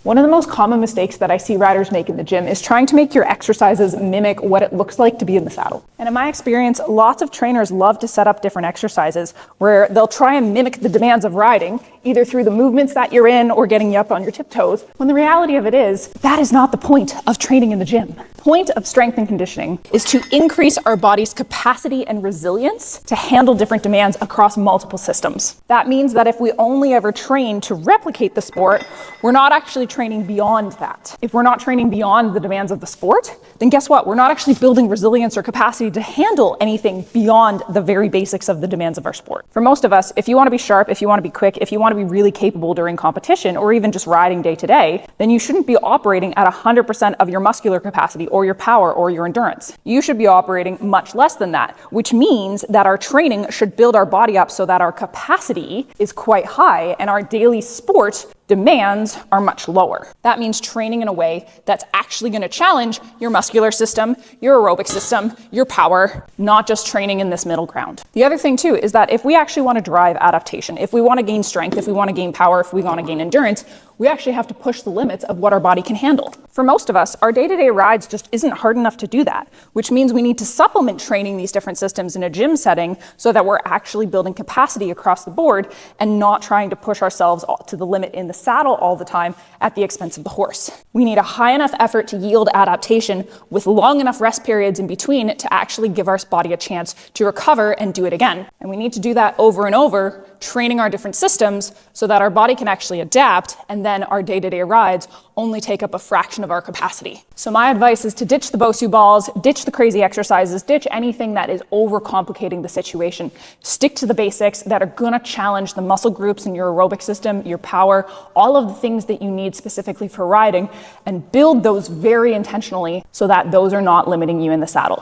One of the most common mistakes that I see riders make in the gym is trying to make your exercises mimic what it looks like to be in the saddle. And in my experience, lots of trainers love to set up different exercises where they'll try and mimic the demands of riding, either through the movements that you're in or getting you up on your tiptoes, when the reality of it is, that is not the point of training in the gym. The point of strength and conditioning is to increase our body's capacity and resilience to handle different demands across multiple systems. That means that if we only ever train to replicate the sport, we're not actually training beyond that. If we're not training beyond the demands of the sport, then guess what? We're not actually building resilience or capacity to handle anything beyond the very basics of the demands of our sport. For most of us, if you want to be sharp, if you want to be quick, if you want to be really capable during competition or even just riding day to day, then you shouldn't be operating at 100% of your muscular capacity or your power or your endurance. You should be operating much less than that, which means that our training should build our body up so that our capacity is quite high and our daily sport demands are much lower. That means training in a way that's actually going to challenge your muscular system, your aerobic system, your power, not just training in this middle ground. The other thing too is that if we actually want to drive adaptation, if we want to gain strength, if we want to gain power, if we want to gain endurance, we actually have to push the limits of what our body can handle. For most of us, our day-to-day rides just isn't hard enough to do that, which means we need to supplement training these different systems in a gym setting so that we're actually building capacity across the board and not trying to push ourselves to the limit in the saddle all the time at the expense of the horse. We need a high enough effort to yield adaptation with long enough rest periods in between to actually give our body a chance to recover and do it again. And we need to do that over and over, training our different systems so that our body can actually adapt, and then our day-to-day rides only take up a fraction of our capacity. So my advice is to ditch the Bosu balls, ditch the crazy exercises, ditch anything that is overcomplicating the situation. Stick to the basics that are gonna challenge the muscle groups in your aerobic system, your power, all of the things that you need specifically for riding, and build those very intentionally so that those are not limiting you in the saddle.